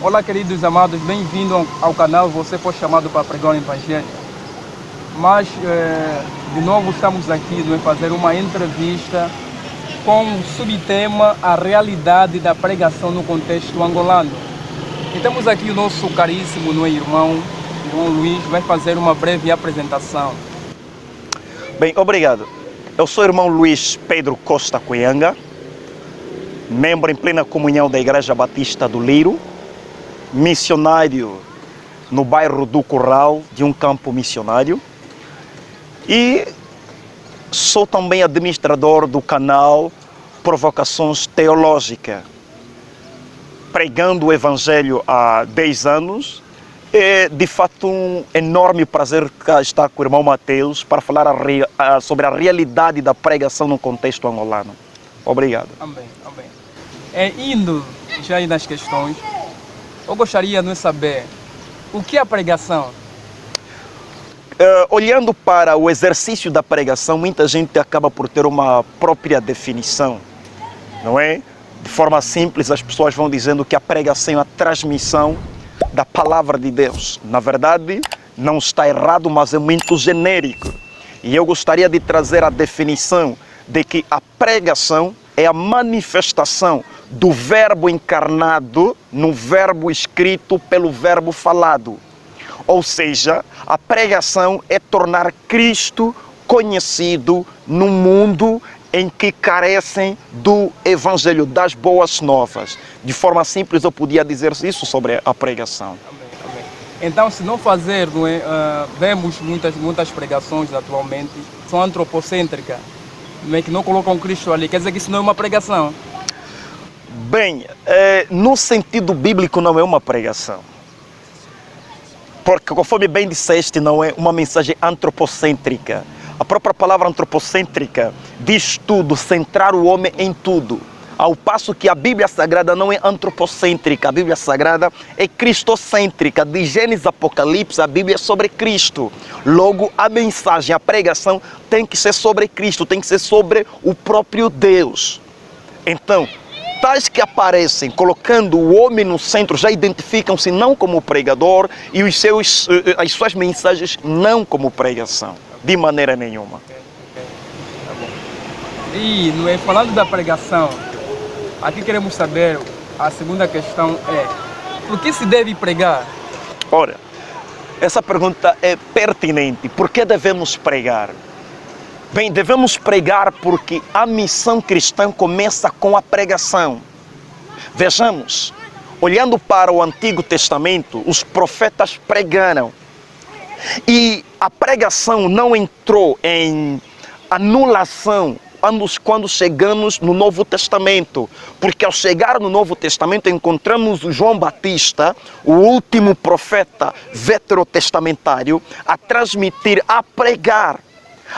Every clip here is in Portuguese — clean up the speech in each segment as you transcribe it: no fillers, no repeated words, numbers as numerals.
Olá, queridos amados, bem-vindo ao canal. Você foi chamado para pregar o Evangelho. Mas, de novo, estamos aqui para fazer uma entrevista com o subtema A Realidade da Pregação no Contexto Angolano. E temos aqui o nosso caríssimo irmão Luiz, vai fazer uma breve apresentação. Bem, obrigado. Eu sou o irmão Luiz Pedro Costa Cuyanga, membro em plena comunhão da Igreja Batista do Liro, missionário no bairro do Curral, de um campo missionário, e sou também administrador do canal Provocações Teológicas, pregando o Evangelho há 10 anos. É de fato um enorme prazer estar com o irmão Mateus para falar sobre a realidade da pregação no contexto angolano. Obrigado. Amém, amém. Indo já aí nas questões, eu gostaria de saber o que é a pregação. Olhando para o exercício da pregação, muita gente acaba por ter uma própria definição, não é? De forma simples, as pessoas vão dizendo que a pregação é a transmissão da palavra de Deus. Na verdade, não está errado, mas é muito genérico. E eu gostaria de trazer a definição de que a pregação é a manifestação do verbo encarnado no verbo escrito pelo verbo falado. Ou seja, a pregação é tornar Cristo conhecido no mundo em que carecem do Evangelho, das boas novas. De forma simples, eu podia dizer isso sobre a pregação. Amém. Então, se não fazer, vemos muitas pregações atualmente, são antropocêntricas, que não colocam Cristo ali. Quer dizer que isso não é uma pregação? Bem, no sentido bíblico não é uma pregação. Porque, conforme bem disseste, não é uma mensagem antropocêntrica. A própria palavra antropocêntrica diz tudo, centrar o homem em tudo. Ao passo que a Bíblia Sagrada não é antropocêntrica, a Bíblia Sagrada é cristocêntrica. De Gênesis a Apocalipse, a Bíblia é sobre Cristo. Logo, a mensagem, a pregação tem que ser sobre Cristo, tem que ser sobre o próprio Deus. Então, tais que aparecem colocando o homem no centro já identificam-se não como pregador e as suas mensagens não como pregação, de maneira nenhuma. Tá bom. E falando da pregação, aqui queremos saber, a segunda questão é, por que se deve pregar? Ora, essa pergunta é pertinente. Por que devemos pregar? Bem, devemos pregar porque a missão cristã começa com a pregação. Vejamos, olhando para o Antigo Testamento, os profetas pregaram. E a pregação não entrou em anulação quando chegamos no Novo Testamento. Porque ao chegar no Novo Testamento encontramos o João Batista, o último profeta veterotestamentário, a transmitir, a pregar,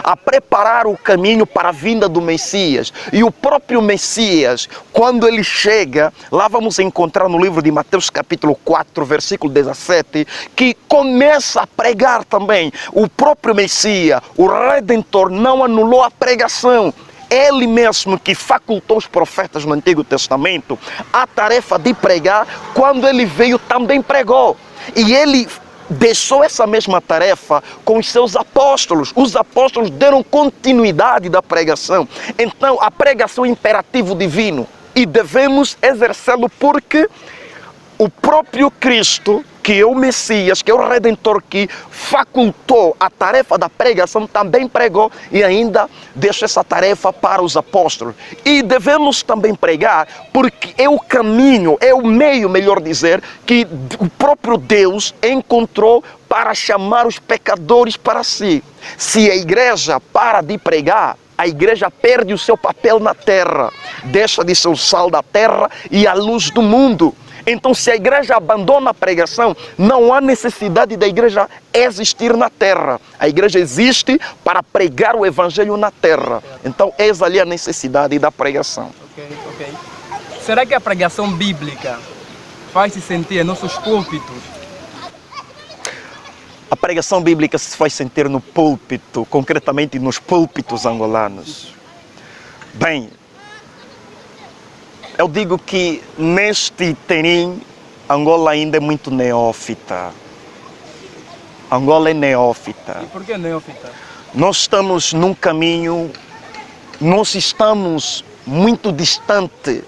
a preparar o caminho para a vinda do Messias. E o próprio Messias, quando ele chega, lá vamos encontrar no livro de Mateus capítulo 4, versículo 17, que começa a pregar também. O próprio Messias, o Redentor, não anulou a pregação. Ele mesmo que facultou os profetas no Antigo Testamento a tarefa de pregar, quando ele veio também pregou. E ele deixou essa mesma tarefa com os seus apóstolos. Os apóstolos deram continuidade da pregação. Então, a pregação é um imperativo divino e devemos exercê-lo porque o próprio Cristo, que é o Messias, que é o Redentor, que facultou a tarefa da pregação, também pregou e ainda deixou essa tarefa para os apóstolos. E devemos também pregar porque é o caminho, é o meio, melhor dizer, que o próprio Deus encontrou para chamar os pecadores para si. Se a igreja para de pregar, a igreja perde o seu papel na terra, deixa de ser o sal da terra e a luz do mundo. Então, se a igreja abandona a pregação, não há necessidade da igreja existir na terra. A igreja existe para pregar o evangelho na terra. Então, eis ali a necessidade da pregação. Ok. Será que a pregação bíblica faz-se sentir em nossos púlpitos? A pregação bíblica se faz sentir no púlpito, concretamente nos púlpitos angolanos. Bem, eu digo que neste interim Angola ainda é muito neófita. Angola é neófita. E por que neófita? Nós estamos num caminho, nós estamos muito distante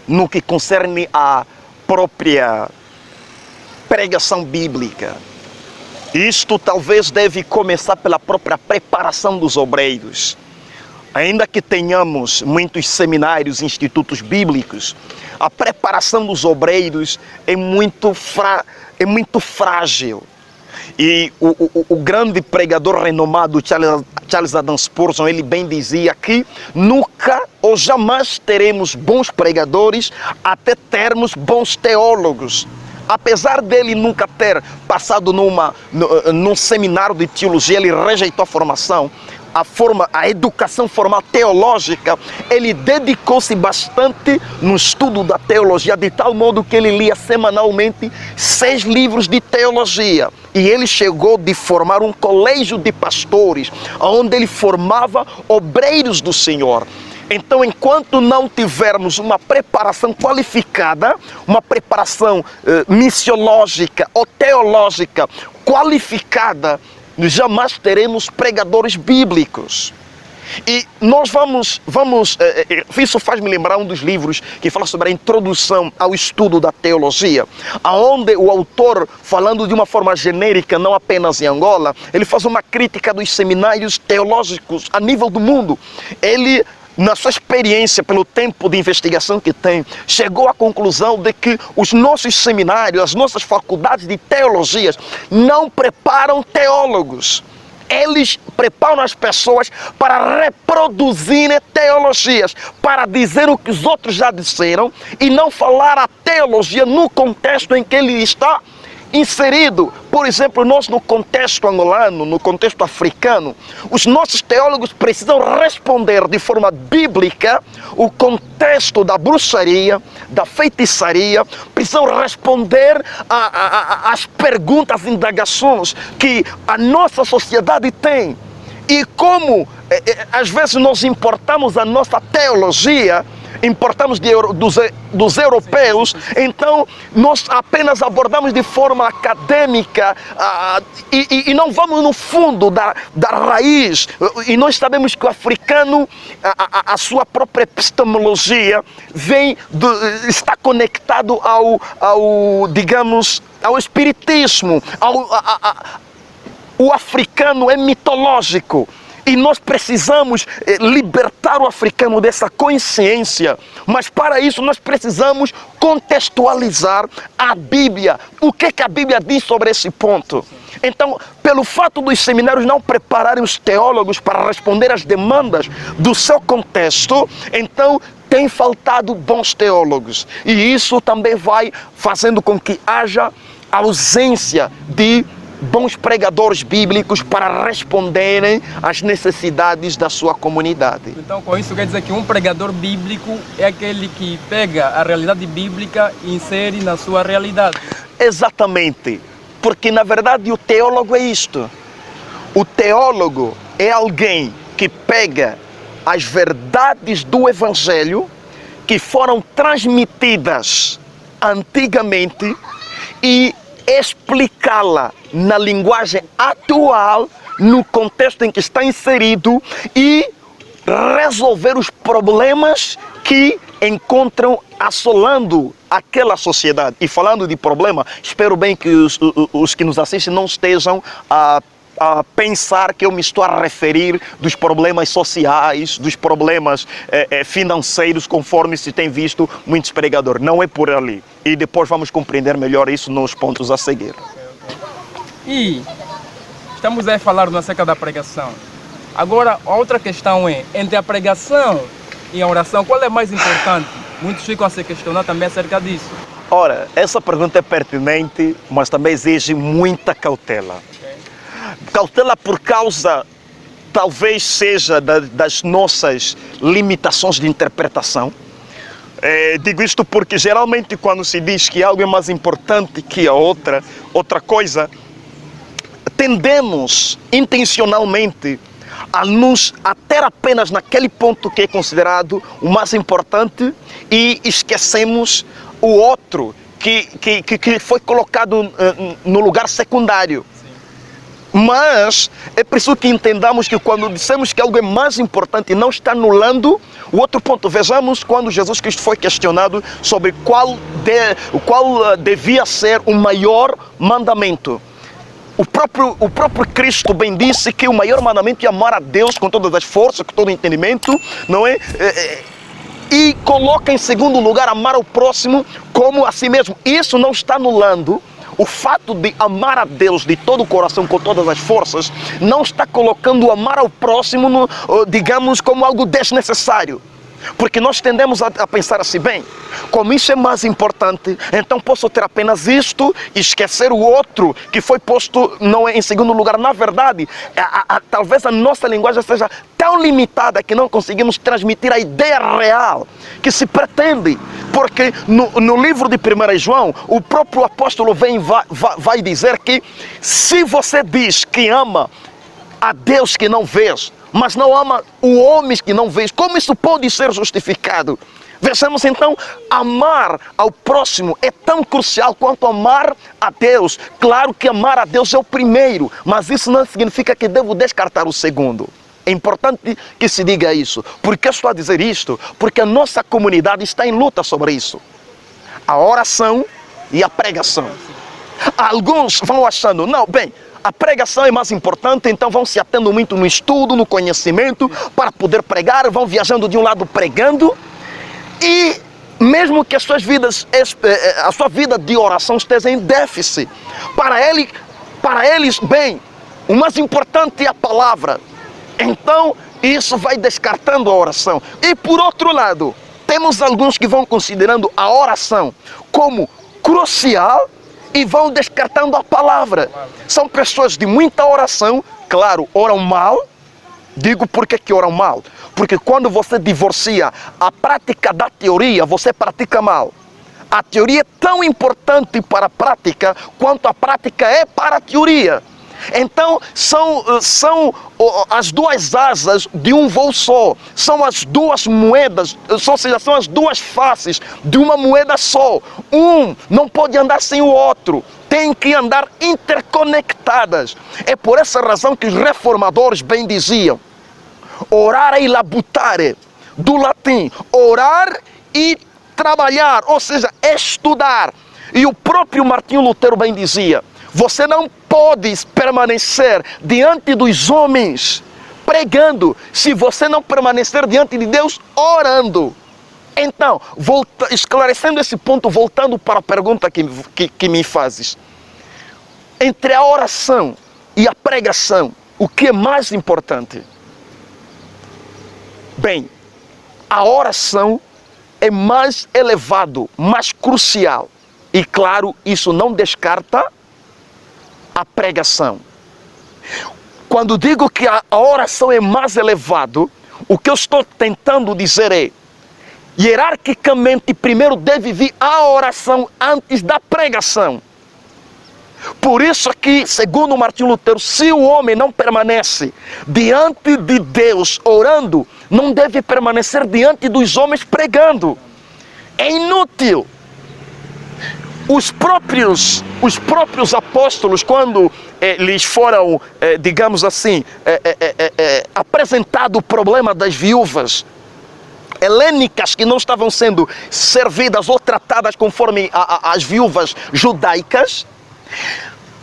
no que concerne à própria pregação bíblica. Isto talvez deve começar pela própria preparação dos obreiros. Ainda que tenhamos muitos seminários, institutos bíblicos, a preparação dos obreiros é muito frágil. E o grande pregador renomado Charles Haddon Spurgeon, ele bem dizia que nunca ou jamais teremos bons pregadores até termos bons teólogos. Apesar dele nunca ter passado num seminário de teologia, ele rejeitou a formação, a educação formal teológica, ele dedicou-se bastante no estudo da teologia, de tal modo que ele lia semanalmente 6 livros de teologia. E ele chegou de formar um colégio de pastores, onde ele formava obreiros do Senhor. Então, enquanto não tivermos uma preparação qualificada, uma preparação missiológica ou teológica qualificada, jamais teremos pregadores bíblicos. E nós vamos isso faz-me lembrar um dos livros que fala sobre a introdução ao estudo da teologia, onde o autor, falando de uma forma genérica, não apenas em Angola, ele faz uma crítica dos seminários teológicos a nível do mundo. Ele, na sua experiência, pelo tempo de investigação que tem, chegou à conclusão de que os nossos seminários, as nossas faculdades de teologias não preparam teólogos. Eles preparam as pessoas para reproduzirem teologias, para dizer o que os outros já disseram e não falar a teologia no contexto em que ele está inserido. Por exemplo, nós no contexto angolano, no contexto africano, os nossos teólogos precisam responder de forma bíblica o contexto da bruxaria, da feitiçaria, precisam responder às perguntas, indagações que a nossa sociedade tem. E como às vezes nós importamos a nossa teologia, importamos dos europeus, então nós apenas abordamos de forma acadêmica e não vamos no fundo da raiz. E nós sabemos que o africano, a sua própria epistemologia está conectado ao espiritismo. O africano é mitológico. E nós precisamos libertar o africano dessa consciência. Mas para isso nós precisamos contextualizar a Bíblia. O que a Bíblia diz sobre esse ponto? Então, pelo fato dos seminários não prepararem os teólogos para responder às demandas do seu contexto, então tem faltado bons teólogos. E isso também vai fazendo com que haja ausência de bons pregadores bíblicos para responderem às necessidades da sua comunidade. Então, com isso quer dizer que um pregador bíblico é aquele que pega a realidade bíblica e insere na sua realidade. Exatamente, porque na verdade o teólogo é isto. O teólogo é alguém que pega as verdades do Evangelho que foram transmitidas antigamente e explicá-la na linguagem atual, no contexto em que está inserido e resolver os problemas que encontram assolando aquela sociedade. E falando de problema, espero bem que os que nos assistem não estejam a pensar que eu me estou a referir dos problemas sociais, dos problemas financeiros, conforme se tem visto muitos pregadores. Não é por ali. E depois vamos compreender melhor isso nos pontos a seguir. E estamos a falar acerca da pregação. Agora, a outra questão é, entre a pregação e a oração, qual é mais importante? Muitos ficam a se questionar também acerca disso. Ora, essa pergunta é pertinente, mas também exige muita cautela. Cautela por causa, talvez seja das nossas limitações de interpretação. Digo isto porque geralmente quando se diz que algo é mais importante que a outra coisa, tendemos intencionalmente a ter apenas naquele ponto que é considerado o mais importante e esquecemos o outro que foi colocado no lugar secundário. Mas é preciso que entendamos que quando dissemos que algo é mais importante, não está anulando o outro ponto. Vejamos quando Jesus Cristo foi questionado sobre qual devia ser o maior mandamento. O próprio Cristo bem disse que o maior mandamento é amar a Deus com todas as forças, com todo o entendimento, não é? E coloca em segundo lugar amar ao próximo como a si mesmo. Isso não está anulando o fato de amar a Deus de todo o coração, com todas as forças, não está colocando o amar ao próximo, digamos, como algo desnecessário. Porque nós tendemos a pensar assim, bem, como isso é mais importante, então posso ter apenas isto e esquecer o outro que foi posto não em segundo lugar. Na verdade, talvez a nossa linguagem seja tão limitada que não conseguimos transmitir a ideia real que se pretende. Porque no livro de 1 João, o próprio apóstolo vai dizer que se você diz que ama a Deus que não vês, mas não ama o homem que não vês, como isso pode ser justificado? Vejamos então, amar ao próximo é tão crucial quanto amar a Deus. Claro que amar a Deus é o primeiro, mas isso não significa que devo descartar o segundo. É importante que se diga isso. Por que estou a dizer isto? Porque a nossa comunidade está em luta sobre isso. A oração e a pregação. Alguns vão achando, não, bem, a pregação é mais importante, então vão se atendo muito no estudo, no conhecimento, para poder pregar, vão viajando de um lado pregando, e mesmo que as suas vidas, a sua vida de oração esteja em déficit, para eles, bem, o mais importante é a palavra. Então, isso vai descartando a oração. E por outro lado, temos alguns que vão considerando a oração como crucial e vão descartando a palavra. São pessoas de muita oração, claro, oram mal. Digo por que oram mal? Porque quando você divorcia a prática da teoria, você pratica mal. A teoria é tão importante para a prática quanto a prática é para a teoria. Então, são as duas asas de um voo só. São as duas moedas, ou seja, são as duas faces de uma moeda só. Um não pode andar sem o outro. Tem que andar interconectadas. É por essa razão que os reformadores bem diziam: orare e labutare, do latim, orar e trabalhar, ou seja, estudar. E o próprio Martinho Lutero bem dizia: você não pode permanecer diante dos homens pregando se você não permanecer diante de Deus orando. Então, esclarecendo esse ponto, voltando para a pergunta que me fazes. Entre a oração e a pregação, o que é mais importante? Bem, a oração é mais elevado, mais crucial. E claro, isso não descarta a pregação. Quando digo que a oração é mais elevado, o que eu estou tentando dizer é, hierarquicamente, primeiro deve vir a oração antes da pregação. Por isso que, segundo Martinho Lutero, se o homem não permanece diante de Deus orando, não deve permanecer diante dos homens pregando. É inútil. Os próprios apóstolos, quando lhes foram, digamos assim, apresentado o problema das viúvas helênicas que não estavam sendo servidas ou tratadas conforme as viúvas judaicas,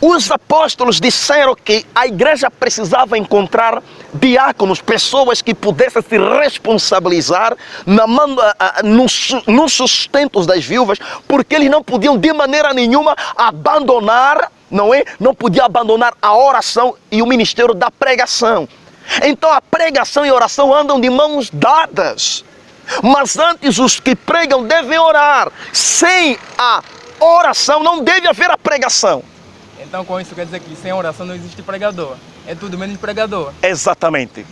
os apóstolos disseram que a igreja precisava encontrar diáconos, pessoas que pudessem se responsabilizar nos sustentos das viúvas, porque eles não podiam de maneira nenhuma abandonar, não podia abandonar a oração e o ministério da pregação. Então a pregação e a oração andam de mãos dadas. Mas antes os que pregam devem orar. Sem a oração não deve haver a pregação. Então com isso quer dizer que sem oração não existe pregador. É tudo menos pregador. Exatamente.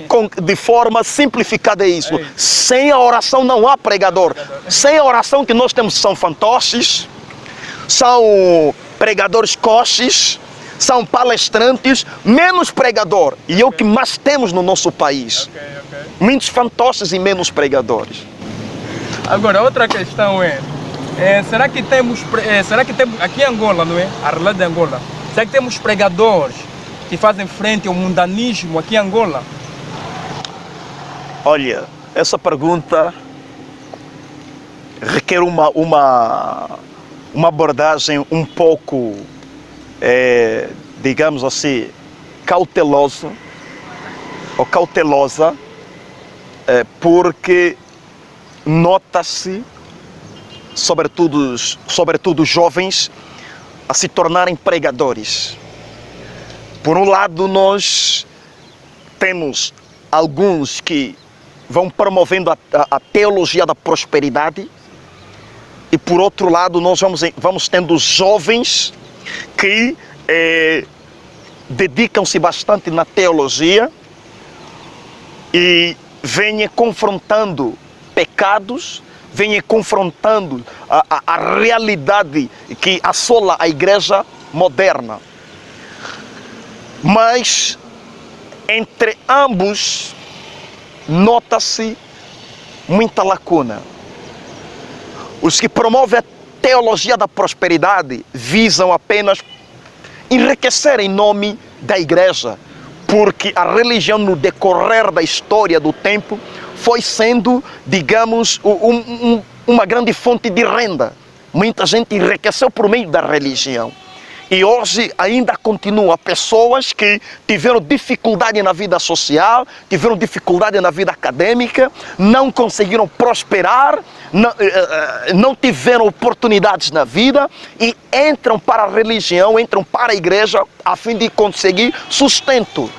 De forma simplificada é isso. Sem a oração não há pregador. Sem a oração que nós temos são fantoches, são pregadores coches, são palestrantes, menos pregador. E é o que mais temos no nosso país. Muitos fantoches e menos pregadores. Agora, outra questão é, Será que temos, aqui em Angola, não é? A realidade de Angola, será que temos pregadores que fazem frente ao mundanismo aqui em Angola? Olha, essa pergunta requer uma abordagem um pouco, digamos assim, cautelosa, porque nota-se, sobretudo os jovens, a se tornarem pregadores. Por um lado, nós temos alguns que vão promovendo a teologia da prosperidade, e por outro lado, nós vamos tendo jovens que dedicam-se bastante na teologia e venham confrontando pecados, venham confrontando a realidade que assola a igreja moderna. Mas entre ambos nota-se muita lacuna. Os que promovem a teologia da prosperidade visam apenas enriquecer em nome da igreja, porque a religião, no decorrer da história do tempo, foi sendo, digamos, uma grande fonte de renda. Muita gente enriqueceu por meio da religião. E hoje ainda continua pessoas que tiveram dificuldade na vida social, tiveram dificuldade na vida acadêmica, não conseguiram prosperar, não tiveram oportunidades na vida e entram para a religião, entram para a igreja a fim de conseguir sustento.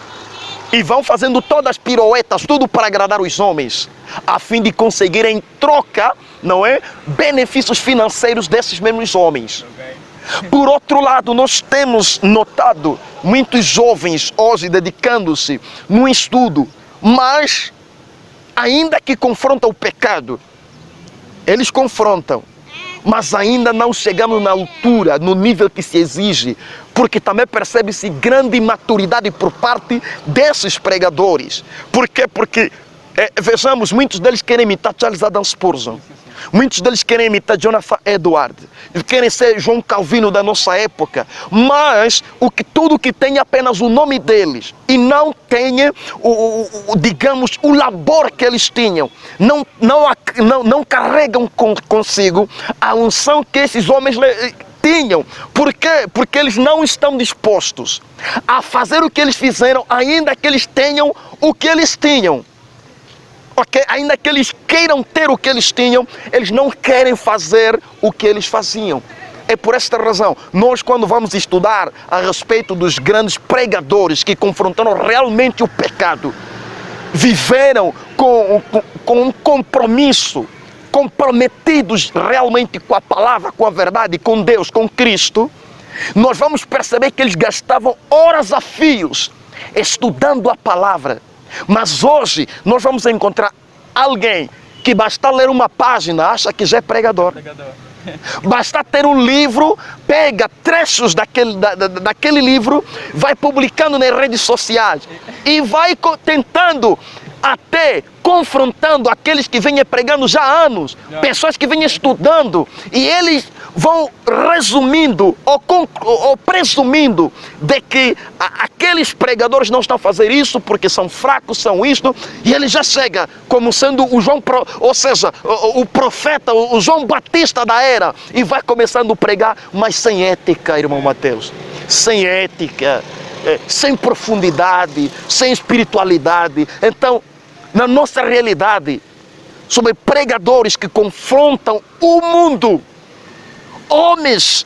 E vão fazendo todas as piruetas, tudo para agradar os homens, a fim de conseguir em troca, não é, benefícios financeiros desses mesmos homens. Por outro lado, nós temos notado muitos jovens hoje dedicando-se no estudo, mas ainda que confrontam o pecado, eles confrontam, mas ainda não chegamos na altura, no nível que se exige, porque também percebe-se grande imaturidade por parte desses pregadores. Por quê? Porque, vejamos, muitos deles querem imitar Charles Adam Spurgeon. Muitos deles querem imitar Jonathan Edwards, querem ser João Calvino da nossa época, mas tudo que tem é apenas o nome deles e não tem, digamos, o labor que eles tinham, não carregam consigo a unção que esses homens tinham. Por quê? Porque eles não estão dispostos a fazer o que eles fizeram, ainda que eles tenham o que eles tinham. Okay? Ainda que eles queiram ter o que eles tinham, eles não querem fazer o que eles faziam. É por esta razão, nós quando vamos estudar a respeito dos grandes pregadores que confrontaram realmente o pecado, viveram com um compromisso, comprometidos realmente com a palavra, com a verdade, com Deus, com Cristo, nós vamos perceber que eles gastavam horas a fios estudando a palavra. Mas hoje nós vamos encontrar alguém que basta ler uma página, acha que já é pregador. Basta ter um livro, pega trechos daquele livro, vai publicando nas redes sociais e vai tentando, até confrontando aqueles que vêm pregando já há anos, pessoas que vêm estudando, e eles vão resumindo ou presumindo de que aqueles pregadores não estão a fazer isso porque são fracos, são isto, e ele já chega como sendo o João, ou seja, o profeta, o João Batista da era, e vai começando a pregar, mas sem ética, irmão Mateus, sem ética, sem profundidade, sem espiritualidade. Então, na nossa realidade, sobre pregadores que confrontam o mundo, homens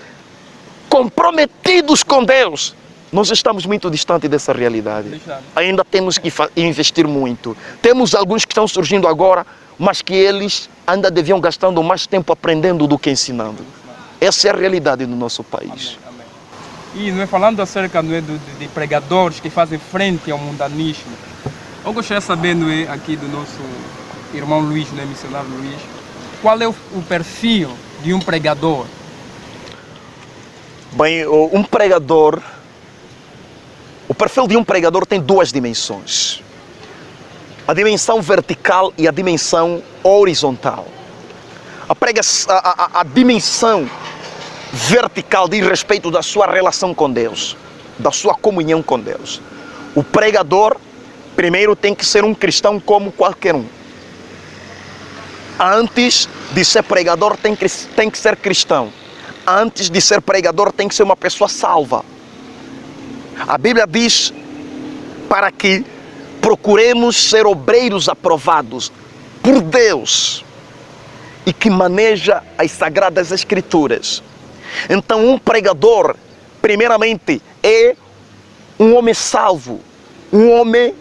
comprometidos com Deus, nós estamos muito distantes dessa realidade. Ainda temos que investir muito. Temos alguns que estão surgindo agora, mas que eles ainda deviam gastando mais tempo aprendendo do que ensinando. Essa é a realidade do nosso país. Amém. E não é, falando acerca de pregadores que fazem frente ao mundanismo, eu gostaria de saber, não é, aqui do nosso irmão Luís, né, missionário Luís, qual é o perfil de um pregador? Bem, um pregador, o perfil de um pregador tem duas dimensões. A dimensão vertical e a dimensão horizontal. a dimensão vertical diz respeito da sua relação com Deus, da sua comunhão com Deus. O pregador, primeiro, tem que ser um cristão como qualquer um. Antes de ser pregador, tem que ser cristão. Antes de ser pregador, tem que ser uma pessoa salva. A Bíblia diz para que procuremos ser obreiros aprovados por Deus e que maneja as Sagradas Escrituras. Então, um pregador, primeiramente, é um homem salvo, um homem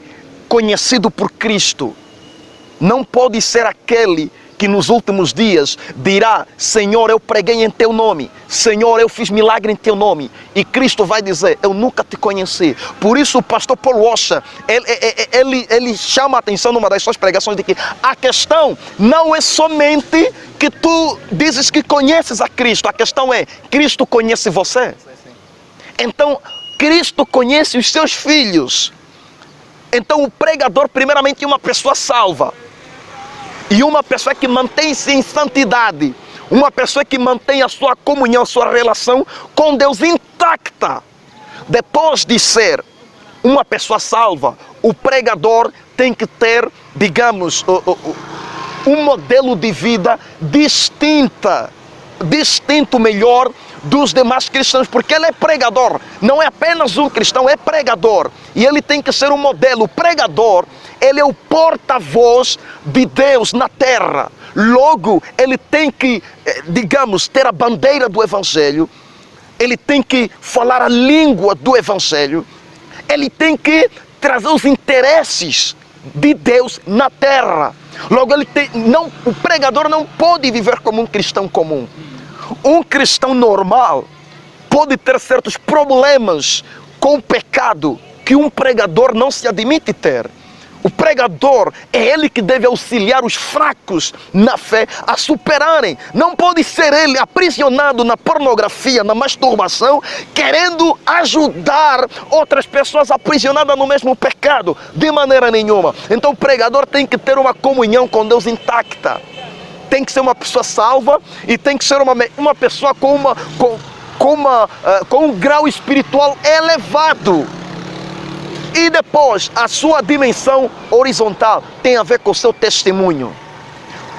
conhecido por Cristo. Não pode ser aquele que nos últimos dias dirá: Senhor, eu preguei em teu nome, Senhor, eu fiz milagre em teu nome, e Cristo vai dizer: eu nunca te conheci. Por isso o pastor Paul Washer, ele chama a atenção numa das suas pregações de que a questão não é somente que tu dizes que conheces a Cristo, a questão é: Cristo conhece você? Então, Cristo conhece os seus filhos. Então o pregador primeiramente é uma pessoa salva. E uma pessoa que mantém-se em santidade, uma pessoa que mantém a sua comunhão, a sua relação com Deus intacta. Depois de ser uma pessoa salva, o pregador tem que ter, digamos, um modelo de vida distinto melhor dos demais cristãos, porque ele é pregador, não é apenas um cristão, é pregador, e ele tem que ser um modelo. O pregador, ele é o porta-voz de Deus na terra. Logo, ele tem que, digamos, ter a bandeira do Evangelho, ele tem que falar a língua do Evangelho, ele tem que trazer os interesses de Deus na terra. Logo, o pregador não pode viver como um cristão comum. Um cristão normal pode ter certos problemas com o pecado que um pregador não se admite ter. O pregador é ele que deve auxiliar os fracos na fé a superarem. Não pode ser ele aprisionado na pornografia, na masturbação, querendo ajudar outras pessoas aprisionadas no mesmo pecado, de maneira nenhuma. Então o pregador tem que ter uma comunhão com Deus intacta. Tem que ser uma pessoa salva e tem que ser uma pessoa com um grau espiritual elevado. E depois, a sua dimensão horizontal tem a ver com o seu testemunho.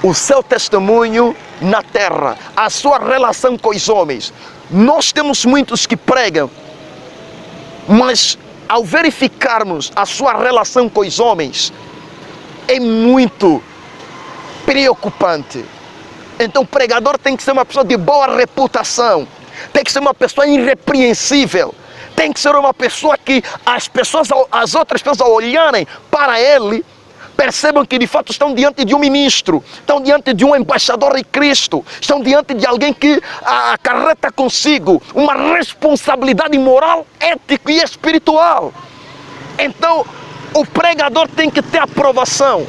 O seu testemunho na terra, a sua relação com os homens. Nós temos muitos que pregam, mas ao verificarmos a sua relação com os homens, é muito preocupante. Então o pregador tem que ser uma pessoa de boa reputação, tem que ser uma pessoa irrepreensível, tem que ser uma pessoa que as outras pessoas ao olharem para ele, percebam que de fato estão diante de um ministro, estão diante de um embaixador de Cristo, estão diante de alguém que acarreta consigo uma responsabilidade moral, ética e espiritual. Então o pregador tem que ter a aprovação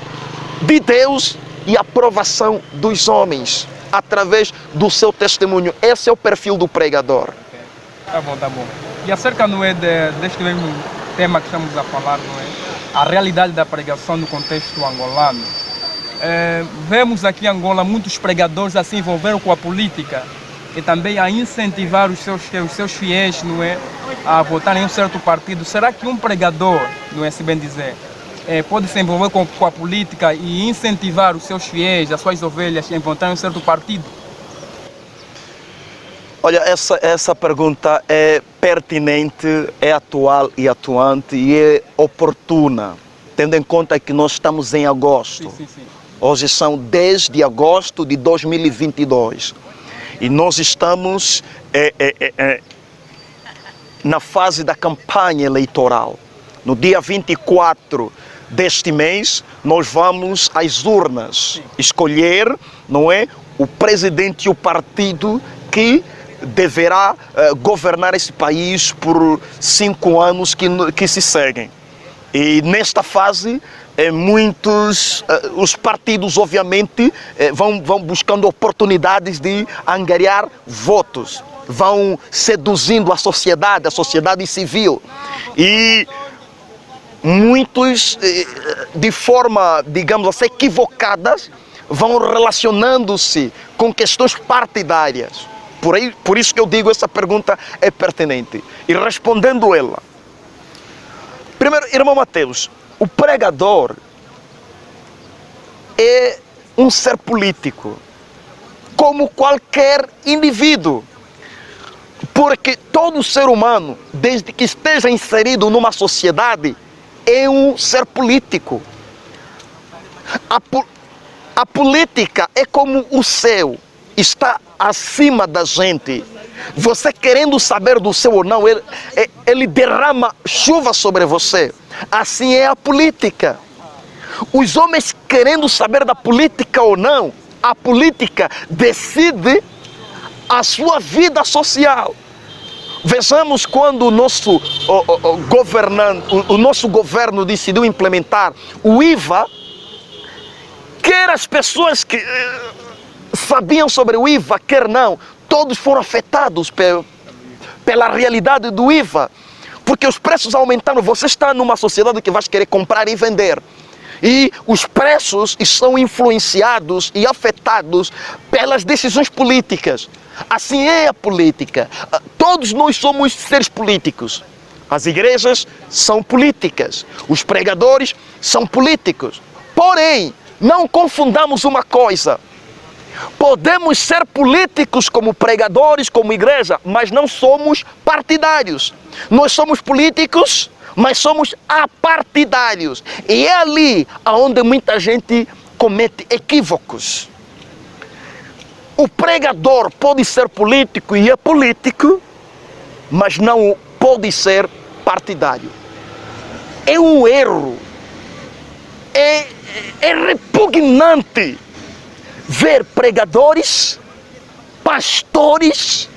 de Deus e a aprovação dos homens através do seu testemunho. Esse é o perfil do pregador. Tá bom. E acerca, não é, deste mesmo tema que estamos a falar, não é? A realidade da pregação no contexto angolano. Vemos aqui em Angola muitos pregadores a se envolver com a política e também a incentivar os seus fiéis, não é, a votarem em um certo partido. Será que um pregador, não é, se bem dizer, pode se envolver com a política e incentivar os seus fiéis, as suas ovelhas, em votar em um certo partido? Olha, essa pergunta é pertinente, é atual e atuante e é oportuna, tendo em conta que nós estamos em agosto. Sim. Hoje são 10 de agosto de 2022 e nós estamos na fase da campanha eleitoral. No dia 24 deste mês, nós vamos às urnas escolher, não é, o presidente e o partido que deverá governar esse país por 5 anos que se seguem. E nesta fase, os partidos obviamente vão buscando oportunidades de angariar votos, vão seduzindo a sociedade civil, e muitos de forma, digamos assim, equivocadas, vão relacionando-se com questões partidárias. Por isso que eu digo, essa pergunta é pertinente. E respondendo ela, primeiro, irmão Mateus, o pregador é um ser político, como qualquer indivíduo. Porque todo ser humano, desde que esteja inserido numa sociedade, é um ser político. A política é como o céu, está acima da gente. Você querendo saber do céu ou não, ele derrama chuva sobre você. Assim é a política. Os homens querendo saber da política ou não, a política decide a sua vida social. Vejamos quando o nosso governo decidiu implementar o IVA, quer as pessoas que sabiam sobre o IVA, quer não, todos foram afetados pela realidade do IVA, porque os preços aumentaram. Você está numa sociedade que vai querer comprar e vender, e os preços são influenciados e afetados pelas decisões políticas. Assim é a política. Todos nós somos seres políticos. As igrejas são políticas, os pregadores são políticos. Porém, não confundamos uma coisa. Podemos ser políticos como pregadores, como igreja, mas não somos partidários. Nós somos políticos, mas somos apartidários. E é ali onde muita gente comete equívocos. O pregador pode ser político e é político, mas não pode ser partidário. É um erro. É repugnante ver pregadores, pastores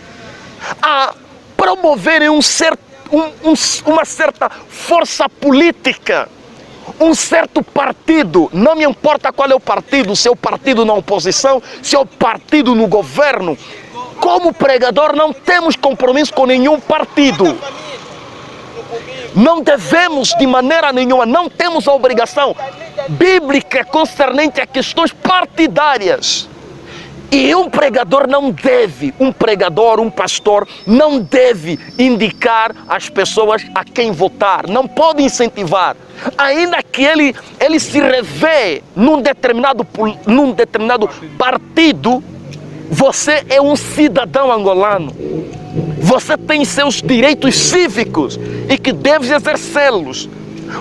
a promoverem uma certa força política, um certo partido. Não me importa qual é o partido, se é o partido na oposição, se é o partido no governo. Como pregador não temos compromisso com nenhum partido. Não devemos de maneira nenhuma, não temos a obrigação bíblica concernente a questões partidárias. E um pregador não deve, um pastor não deve indicar às pessoas a quem votar, não pode incentivar. Ainda que ele se revê num determinado partido, você é um cidadão angolano. Você tem seus direitos cívicos e que deve exercê-los.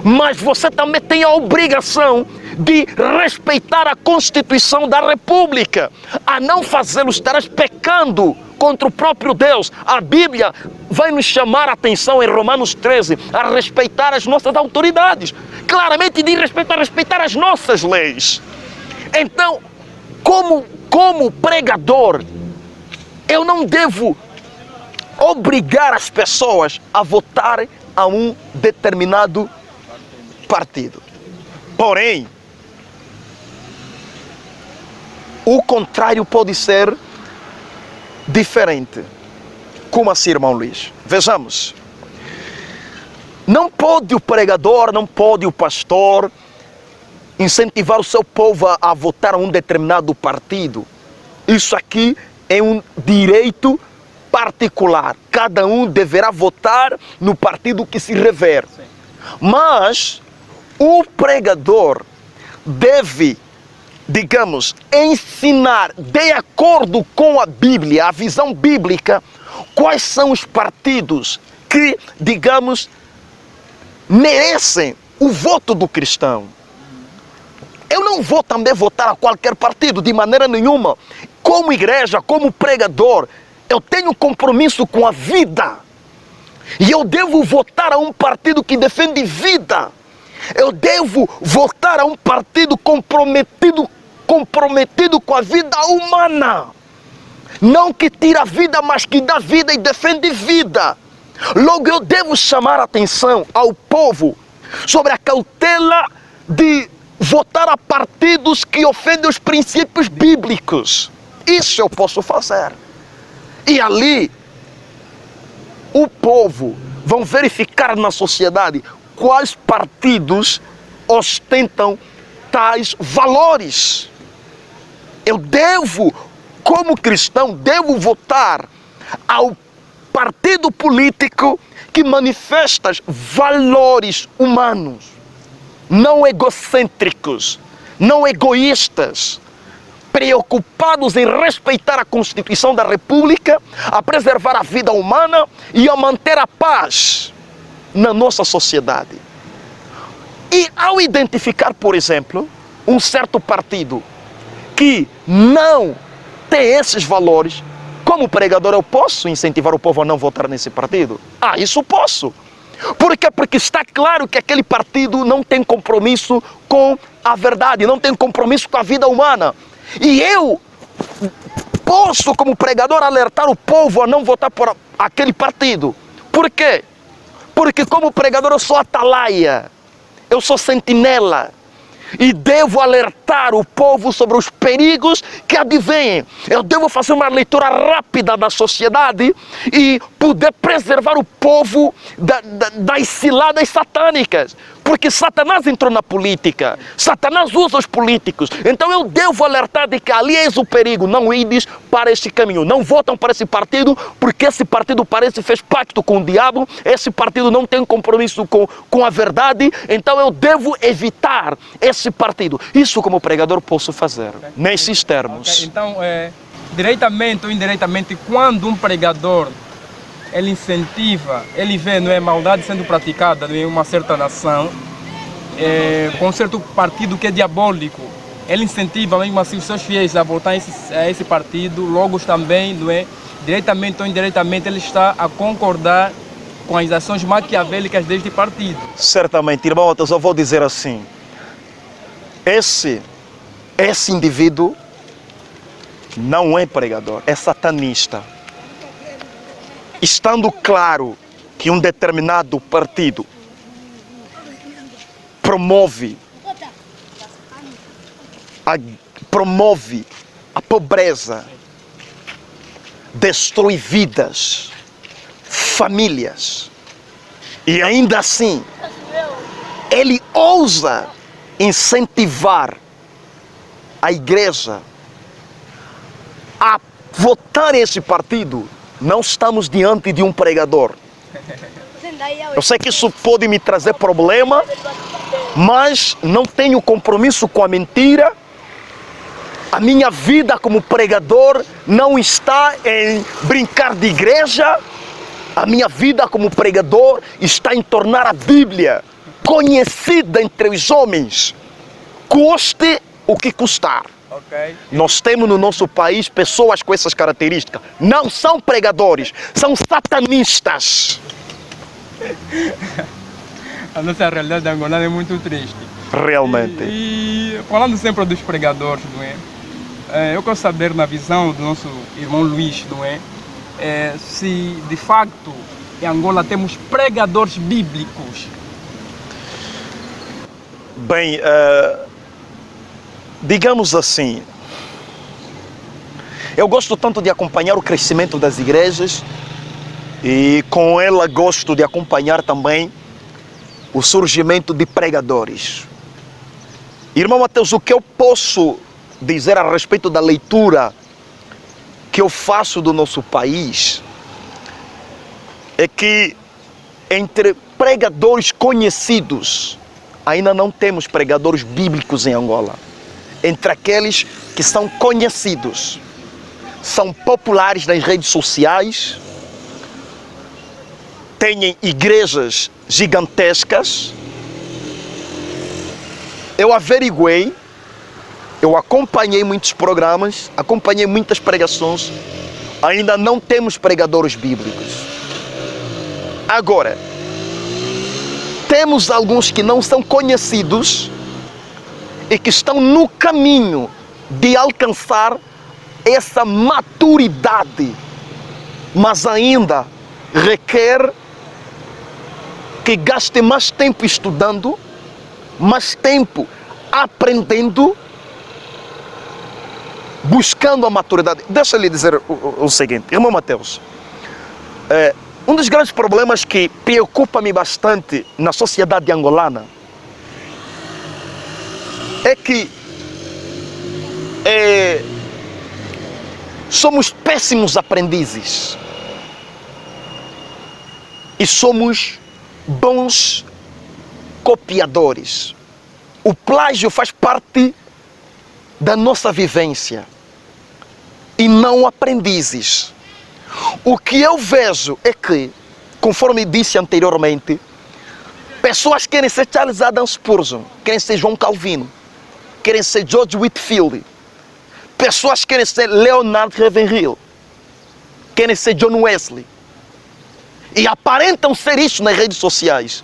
Mas você também tem a obrigação de respeitar a Constituição da República. A não fazê-lo estarás pecando contra o próprio Deus. A Bíblia vai nos chamar a atenção em Romanos 13 a respeitar as nossas autoridades. Claramente diz respeito a respeitar as nossas leis. Então, como pregador, eu não devo obrigar as pessoas a votarem a um determinado partido. Porém, o contrário pode ser diferente. Como assim, irmão Luiz? Vejamos. Não pode o pregador, não pode o pastor incentivar o seu povo a votar a um determinado partido. Isso aqui é um direito particular. Cada um deverá votar no partido que se rever. Mas o pregador deve, digamos, ensinar de acordo com a Bíblia, a visão bíblica, quais são os partidos que, digamos, merecem o voto do cristão. Eu não vou também votar a qualquer partido, de maneira nenhuma. Como igreja, como pregador, eu tenho compromisso com a vida. E eu devo votar a um partido que defende vida. Eu devo votar a um partido comprometido com a vida humana. Não que tira a vida, mas que dá vida e defende vida. Logo, eu devo chamar a atenção ao povo sobre a cautela de votar a partidos que ofendem os princípios bíblicos. Isso eu posso fazer. E ali, o povo vão verificar na sociedade quais partidos ostentam tais valores. Eu devo, como cristão, devo votar ao partido político que manifesta valores humanos, não egocêntricos, não egoístas, preocupados em respeitar a Constituição da República, a preservar a vida humana e a manter a paz na nossa sociedade. E ao identificar, por exemplo, um certo partido que não tem esses valores, como pregador eu posso incentivar o povo a não votar nesse partido? Isso posso. Por quê? Porque está claro que aquele partido não tem compromisso com a verdade, não tem compromisso com a vida humana. E eu posso, como pregador, alertar o povo a não votar por aquele partido. Por quê? Porque como pregador eu sou atalaia, eu sou sentinela. E devo alertar o povo sobre os perigos que advêm. Eu devo fazer uma leitura rápida da sociedade e poder preservar o povo das ciladas satânicas. Porque Satanás entrou na política, Satanás usa os políticos. Então eu devo alertar de que ali é o perigo. Não ides para este caminho, não votam para esse partido, porque esse partido parece que fez pacto com o diabo, esse partido não tem compromisso com a verdade, então eu devo evitar esse partido. Isso como pregador posso fazer, nesses termos. Então, diretamente ou indiretamente, quando um pregador ele incentiva, ele vê, não é, maldade sendo praticada em uma certa nação, com um certo partido que é diabólico, ele incentiva mesmo assim os seus fiéis a votar a esse partido, logo também, não é, diretamente ou indiretamente, ele está a concordar com as ações maquiavélicas deste partido. Certamente, irmão, eu só vou dizer assim, esse indivíduo não é pregador, é satanista. Estando claro que um determinado partido promove a pobreza, destrói vidas, famílias, e ainda assim ele ousa incentivar a igreja a votar esse partido, não estamos diante de um pregador. Eu sei que isso pode me trazer problema, mas não tenho compromisso com a mentira. A minha vida como pregador não está em brincar de igreja. A minha vida como pregador está em tornar a Bíblia conhecida entre os homens, custe o que custar. Okay. Nós temos no nosso país pessoas com essas características. Não são pregadores, são satanistas. A nossa realidade angolana é muito triste. Realmente. E falando sempre dos pregadores, não é? Eu quero saber, na visão do nosso irmão Luís, não é? Se de facto em Angola temos pregadores bíblicos. Bem, digamos assim, eu gosto tanto de acompanhar o crescimento das igrejas e com ela gosto de acompanhar também o surgimento de pregadores. Irmão Mateus, o que eu posso dizer a respeito da leitura que eu faço do nosso país é que entre pregadores conhecidos ainda não temos pregadores bíblicos em Angola. Entre aqueles que são conhecidos, são populares nas redes sociais, têm igrejas gigantescas. Eu averiguei, eu acompanhei muitos programas, acompanhei muitas pregações, ainda não temos pregadores bíblicos. Agora, temos alguns que não são conhecidos e que estão no caminho de alcançar essa maturidade, mas ainda requer que gaste mais tempo estudando, mais tempo aprendendo, buscando a maturidade. Deixa eu lhe dizer o seguinte, irmão Mateus, um dos grandes problemas que preocupa-me bastante na sociedade angolana é que somos péssimos aprendizes e somos bons copiadores. O plágio faz parte da nossa vivência e não aprendizes. O que eu vejo é que, conforme disse anteriormente, pessoas querem ser Charles Adam Spurgeon, querem ser João Calvino, querem ser George Whitefield, pessoas querem ser Leonard Ravenhill, querem ser John Wesley, e aparentam ser isso nas redes sociais.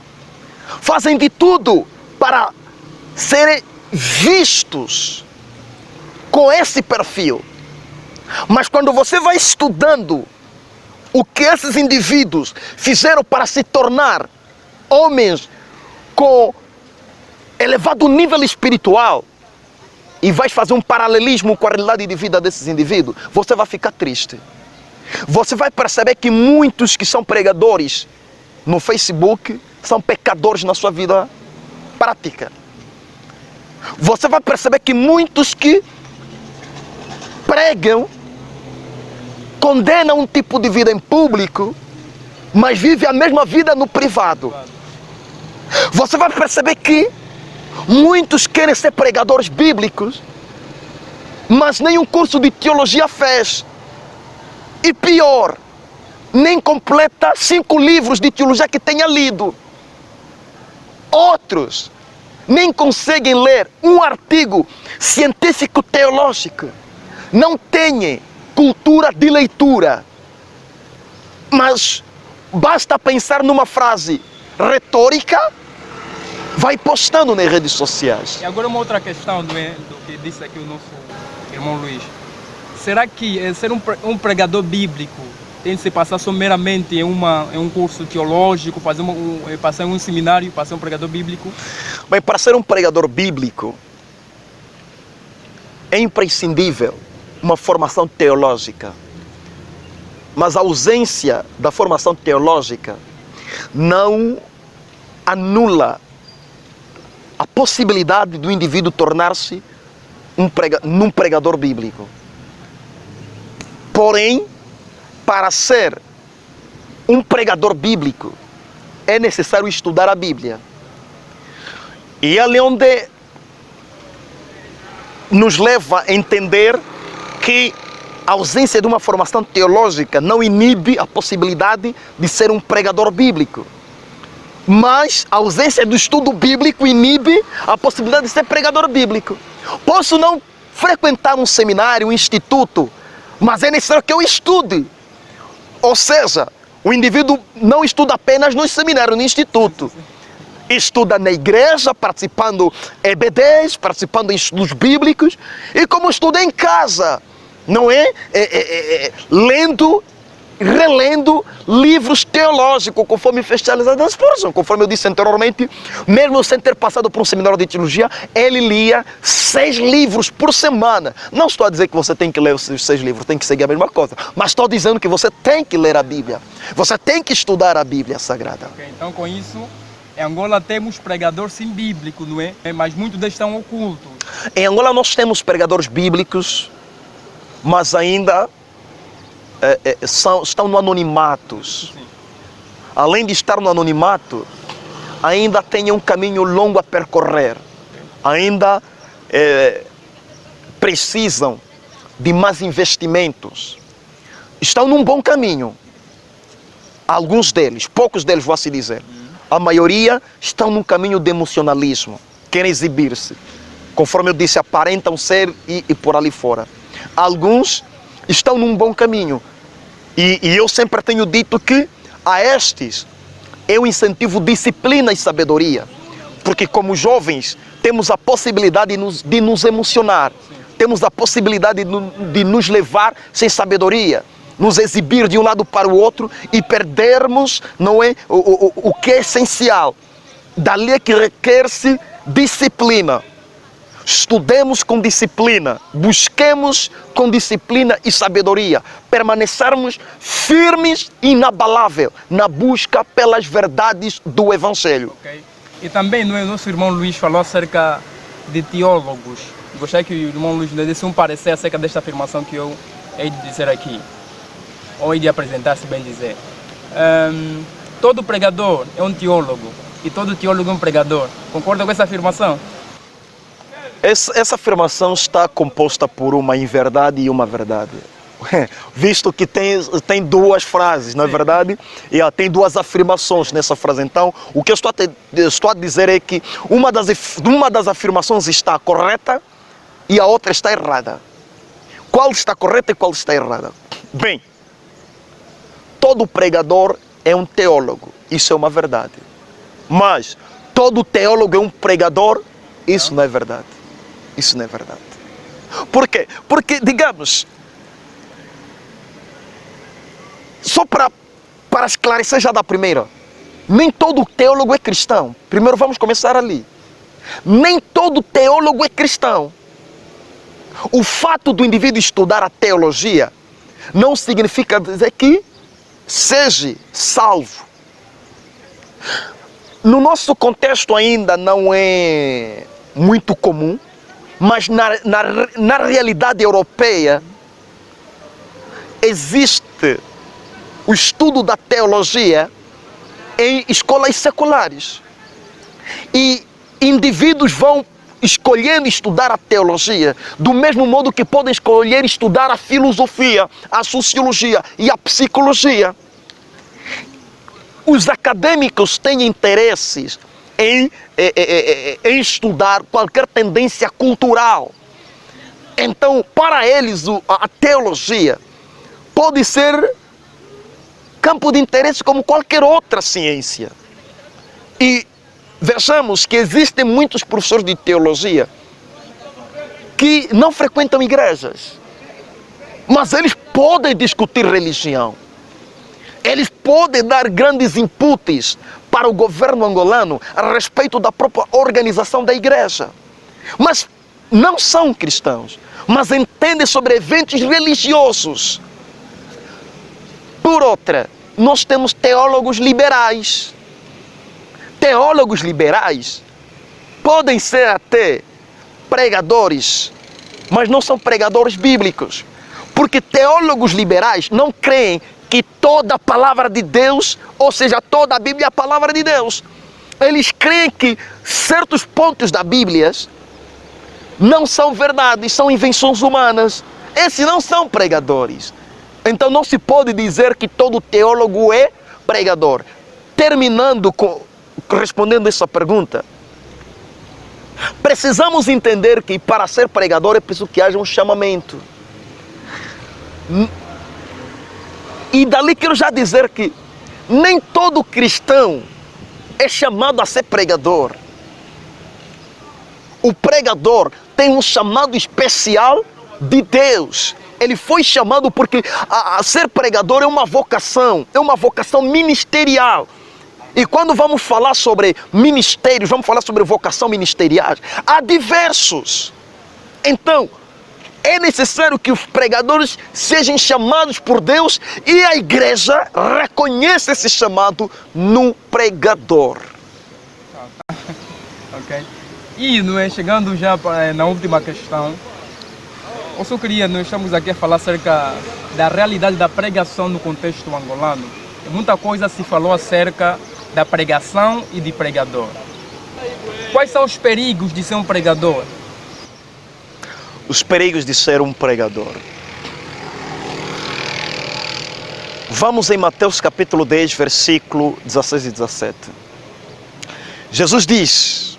Fazem de tudo para serem vistos com esse perfil. Mas quando você vai estudando o que esses indivíduos fizeram para se tornar homens com elevado nível espiritual, e vais fazer um paralelismo com a realidade de vida desses indivíduos, você vai ficar triste. Você vai perceber que muitos que são pregadores no Facebook são pecadores na sua vida prática. Você vai perceber que muitos que pregam condenam um tipo de vida em público, mas vivem a mesma vida no privado. Você vai perceber que muitos querem ser pregadores bíblicos, mas nenhum curso de teologia fez. E pior, nem completa 5 livros de teologia que tenha lido. Outros nem conseguem ler um artigo científico teológico. Não têm cultura de leitura. Mas basta pensar numa frase retórica, vai postando nas redes sociais. E agora uma outra questão do que disse aqui o nosso irmão Luiz. Será que ser um pregador bíblico tem de se passar só meramente em um curso teológico, passar em um seminário para ser um pregador bíblico? Bem, para ser um pregador bíblico é imprescindível uma formação teológica. Mas a ausência da formação teológica não anula a possibilidade do indivíduo tornar-se um pregador bíblico. Porém, para ser um pregador bíblico, é necessário estudar a Bíblia. E é ali onde nos leva a entender que a ausência de uma formação teológica não inibe a possibilidade de ser um pregador bíblico. Mas a ausência do estudo bíblico inibe a possibilidade de ser pregador bíblico. Posso não frequentar um seminário, um instituto, mas é necessário que eu estude. Ou seja, o indivíduo não estuda apenas no seminário, no instituto. Estuda na igreja, participando em EBDs, participando em estudos bíblicos, e como estuda em casa, não é? Lendo, relendo livros teológicos, conforme fez Charles Adam Spurgeon. Conforme eu disse anteriormente, mesmo sem ter passado por um seminário de teologia, ele lia 6 livros por semana. Não estou a dizer que você tem que ler os 6 livros, tem que seguir a mesma coisa, mas estou dizendo que você tem que ler a Bíblia, você tem que estudar a Bíblia Sagrada. Okay, então com isso, em Angola temos pregadores sim bíblicos, não é? Mas muitos deles estão ocultos. Em Angola nós temos pregadores bíblicos, mas ainda estão no anonimato. Sim. Além de estar no anonimato, ainda têm um caminho longo a percorrer. Ainda precisam de mais investimentos. Estão num bom caminho. Alguns deles, poucos deles vou assim dizer. A maioria estão num caminho de emocionalismo. Querem exibir-se. Conforme eu disse, aparentam ser e por ali fora. Alguns estão num bom caminho. E eu sempre tenho dito que a estes eu incentivo disciplina e sabedoria. Porque como jovens temos a possibilidade de nos emocionar. Temos a possibilidade de nos levar sem sabedoria. Nos exibir de um lado para o outro e perdermos, não é, o que é essencial. Dali é que requer-se disciplina. Estudemos com disciplina, busquemos com disciplina e sabedoria, permanecermos firmes e inabalável na busca pelas verdades do Evangelho. Okay. E também o nosso irmão Luiz falou acerca de teólogos. Gostaria que o irmão Luiz desse um parecer acerca desta afirmação que eu hei de dizer aqui, ou hei de apresentar, se bem dizer. Todo pregador é um teólogo e todo teólogo é um pregador. Concorda com essa afirmação? Essa afirmação está composta por uma inverdade e uma verdade. Visto que tem duas frases, não é verdade? E tem duas afirmações nessa frase. Então, o que eu estou a dizer é que uma das afirmações está correta e a outra está errada. Qual está correta e qual está errada? Bem, todo pregador é um teólogo, isso é uma verdade. Mas todo teólogo é um pregador, isso não é verdade. Isso não é verdade. Por quê? Porque, digamos, só para esclarecer já da primeira, nem todo teólogo é cristão. Primeiro vamos começar ali. Nem todo teólogo é cristão. O fato do indivíduo estudar a teologia não significa dizer que seja salvo. No nosso contexto ainda não é muito comum, mas na realidade europeia existe o estudo da teologia em escolas seculares. E indivíduos vão escolhendo estudar a teologia do mesmo modo que podem escolher estudar a filosofia, a sociologia e a psicologia. Os acadêmicos têm interesses em estudar qualquer tendência cultural. Então, para eles, a teologia pode ser campo de interesse como qualquer outra ciência. E vejamos que existem muitos professores de teologia que não frequentam igrejas, mas eles podem discutir religião. Eles podem dar grandes inputs para o governo angolano a respeito da própria organização da igreja. Mas não são cristãos, mas entendem sobre eventos religiosos. Por outra, nós temos teólogos liberais. Teólogos liberais podem ser até pregadores, mas não são pregadores bíblicos. Porque teólogos liberais não creem que toda a palavra de Deus, ou seja, toda a Bíblia é a palavra de Deus. Eles creem que certos pontos da Bíblia não são verdades, são invenções humanas. Esses não são pregadores. Então não se pode dizer que todo teólogo é pregador. Terminando, respondendo essa pergunta, precisamos entender que para ser pregador é preciso que haja um chamamento. E dali quero já dizer que nem todo cristão é chamado a ser pregador. O pregador tem um chamado especial de Deus. Ele foi chamado porque a ser pregador é uma vocação ministerial. E quando vamos falar sobre ministérios, vamos falar sobre vocação ministerial, há diversos. Então, é necessário que os pregadores sejam chamados por Deus e a igreja reconheça esse chamado no pregador. Ok. E chegando já na última questão, eu só queria, nós estamos aqui a falar acerca da realidade da pregação no contexto angolano. Muita coisa se falou acerca da pregação e de pregador. Quais são os perigos de ser um pregador? Os perigos de ser um pregador. Vamos em Mateus capítulo 10, versículo 16 e 17. Jesus diz: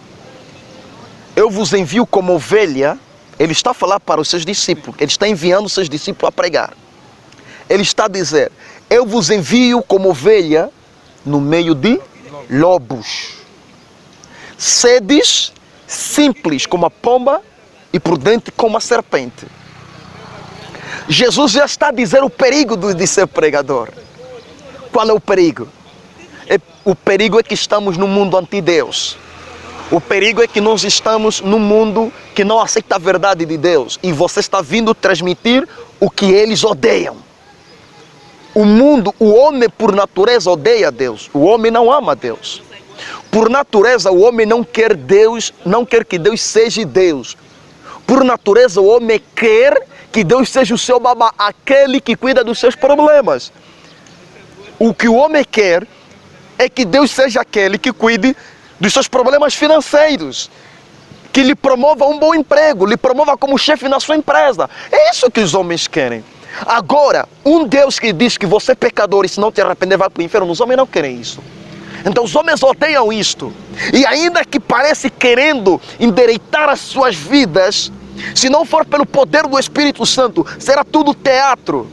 eu vos envio como ovelha. Ele está a falar para os seus discípulos. Ele está enviando os seus discípulos a pregar. Ele está a dizer: eu vos envio como ovelha no meio de lobos. Sedes simples como a pomba e prudente como a serpente. Jesus já está a dizer o perigo de ser pregador. Qual é o perigo? O perigo é que estamos no mundo anti-Deus. O perigo é que nós estamos num mundo que não aceita a verdade de Deus. E você está vindo transmitir o que eles odeiam. O mundo, o homem por natureza odeia Deus. O homem não ama Deus. Por natureza o homem não quer Deus, não quer que Deus seja Deus. Por natureza o homem quer que Deus seja o seu babá, aquele que cuida dos seus problemas. O que o homem quer é que Deus seja aquele que cuide dos seus problemas financeiros, que lhe promova um bom emprego, lhe promova como chefe na sua empresa. É isso que os homens querem. Agora, um Deus que diz que você é pecador e se não te arrepender vai para o inferno, os homens não querem isso. Então os homens odeiam isto. E ainda que parece querendo endireitar as suas vidas, se não for pelo poder do Espírito Santo, será tudo teatro.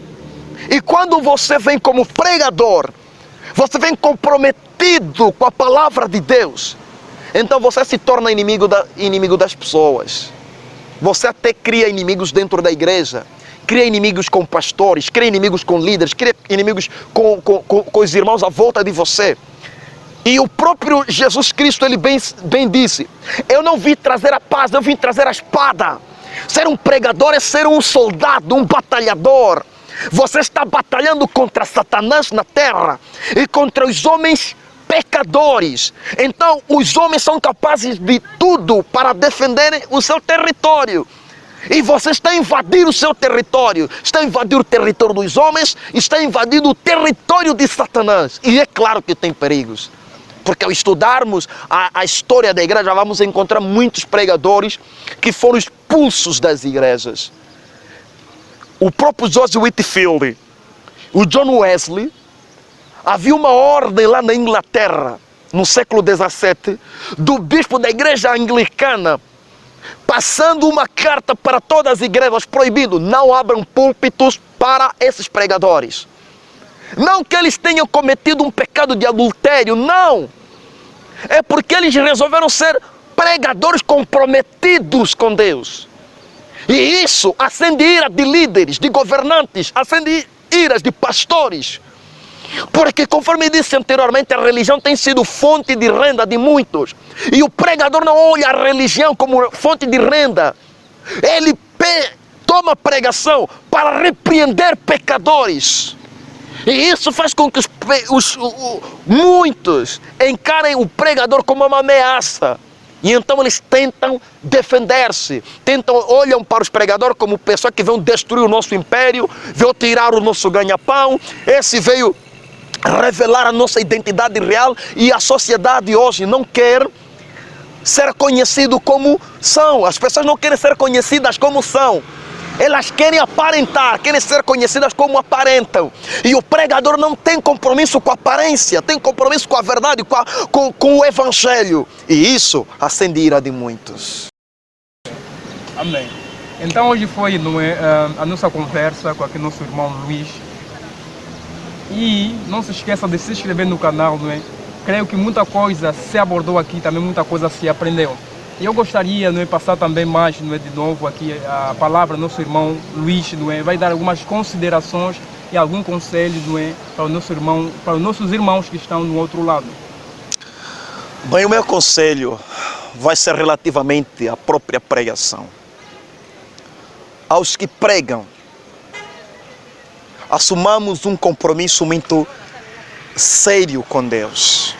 E quando você vem como pregador, você vem comprometido com a palavra de Deus, então você se torna inimigo das pessoas. Você até cria inimigos dentro da igreja, cria inimigos com pastores, cria inimigos com líderes, cria inimigos com os irmãos à volta de você. E o próprio Jesus Cristo, ele bem disse, eu não vim trazer a paz, eu vim trazer a espada. Ser um pregador é ser um soldado, um batalhador. Você está batalhando contra Satanás na terra e contra os homens pecadores. Então os homens são capazes de tudo para defenderem o seu território. E você está a invadir o seu território, está a invadir o território dos homens, está invadindo o território de Satanás. E é claro que tem perigos. Porque ao estudarmos a história da igreja, vamos encontrar muitos pregadores que foram expulsos das igrejas. O próprio Joseph Whitfield, o John Wesley, havia uma ordem lá na Inglaterra, no século XVII, do bispo da igreja anglicana, passando uma carta para todas as igrejas, proibindo, não abram púlpitos para esses pregadores. Não que eles tenham cometido um pecado de adultério, não. É porque eles resolveram ser pregadores comprometidos com Deus. E isso acende ira de líderes, de governantes, acende iras de pastores. Porque, conforme disse anteriormente, a religião tem sido fonte de renda de muitos. E o pregador não olha a religião como fonte de renda. Ele toma pregação para repreender pecadores. E isso faz com que muitos encarem o pregador como uma ameaça. E então eles tentam defender-se, olham para os pregadores como pessoas que vão destruir o nosso império, vão tirar o nosso ganha-pão. Esse veio revelar a nossa identidade real e a sociedade hoje não quer ser conhecido como são. As pessoas não querem ser conhecidas como são. Elas querem aparentar, querem ser conhecidas como aparentam. E o pregador não tem compromisso com a aparência, tem compromisso com a verdade, com o evangelho. E isso acende a ira de muitos. Amém. Então hoje foi a nossa conversa com aquele nosso irmão Luís. E não se esqueça de se inscrever no canal, não é? Creio que muita coisa se abordou aqui, também muita coisa se aprendeu. E eu gostaria de passar também mais, de novo aqui a palavra ao nosso irmão Luís, vai dar algumas considerações e algum conselho, para o nosso irmão, para os nossos irmãos que estão no outro lado. Bem, o meu conselho vai ser relativamente à própria pregação. Aos que pregam, assumamos um compromisso muito sério com Deus.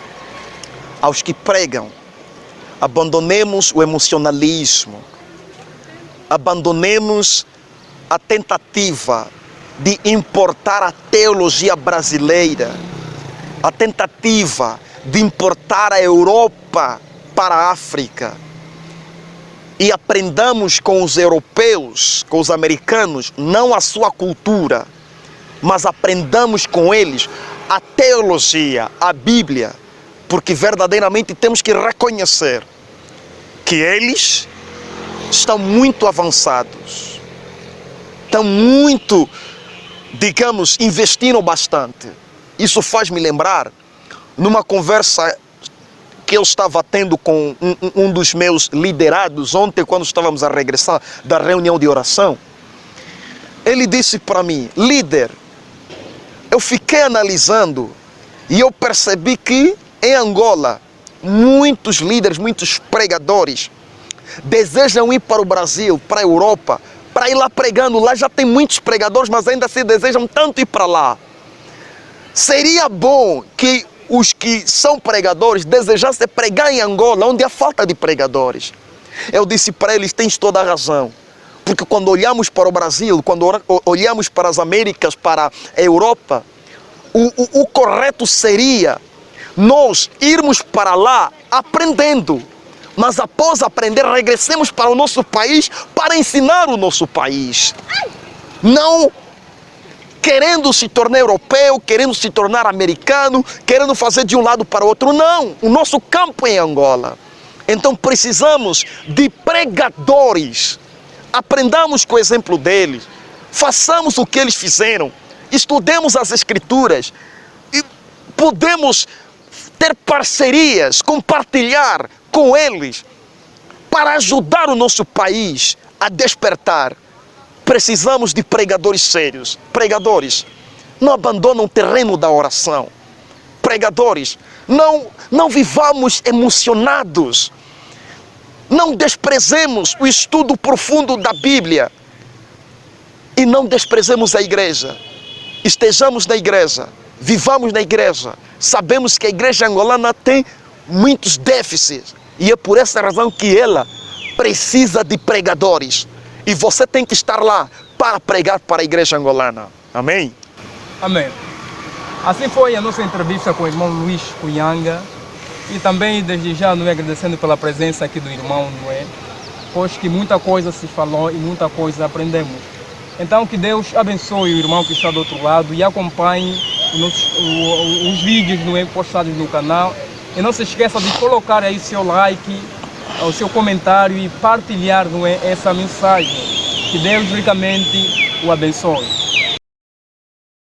Aos que pregam, abandonemos o emocionalismo, abandonemos a tentativa de importar a teologia brasileira, a tentativa de importar a Europa para a África e aprendamos com os europeus, com os americanos, não a sua cultura, mas aprendamos com eles a teologia, a Bíblia, porque verdadeiramente temos que reconhecer que eles estão muito avançados, estão muito, digamos, investindo bastante. Isso faz-me lembrar numa conversa que eu estava tendo com um dos meus liderados ontem, quando estávamos a regressar da reunião de oração. Ele disse para mim: líder, eu fiquei analisando e eu percebi que em Angola, muitos líderes, muitos pregadores desejam ir para o Brasil, para a Europa, para ir lá pregando. Lá já tem muitos pregadores, mas ainda se desejam tanto ir para lá. Seria bom que os que são pregadores desejassem pregar em Angola, onde há falta de pregadores. Eu disse para eles: tens toda a razão. Porque quando olhamos para o Brasil, quando olhamos para as Américas, para a Europa, o correto seria nós irmos para lá aprendendo. Mas após aprender, regressemos para o nosso país para ensinar o nosso país. Não querendo se tornar europeu, querendo se tornar americano, querendo fazer de um lado para o outro. Não, o nosso campo é em Angola. Então precisamos de pregadores. Aprendamos com o exemplo deles. Façamos o que eles fizeram. Estudemos as Escrituras. E podemos ter parcerias, compartilhar com eles para ajudar o nosso país a despertar. Precisamos de pregadores sérios. Pregadores, não abandonam o terreno da oração. Pregadores, não vivamos emocionados. Não desprezemos o estudo profundo da Bíblia. E não desprezemos a igreja. Estejamos na igreja, vivamos na igreja. Sabemos que a igreja angolana tem muitos déficits. E é por essa razão que ela precisa de pregadores. E você tem que estar lá para pregar para a igreja angolana. Amém? Amém. Assim foi a nossa entrevista com o irmão Luís Cunhanga. E também, desde já, não é, agradecendo pela presença aqui do irmão, não é? Pois que muita coisa se falou e muita coisa aprendemos. Então, que Deus abençoe o irmão que está do outro lado e acompanhe os vídeos, não é, postados no canal. E não se esqueça de colocar aí seu like, o seu comentário e partilhar, não é, essa mensagem. Que Deus ricamente o abençoe.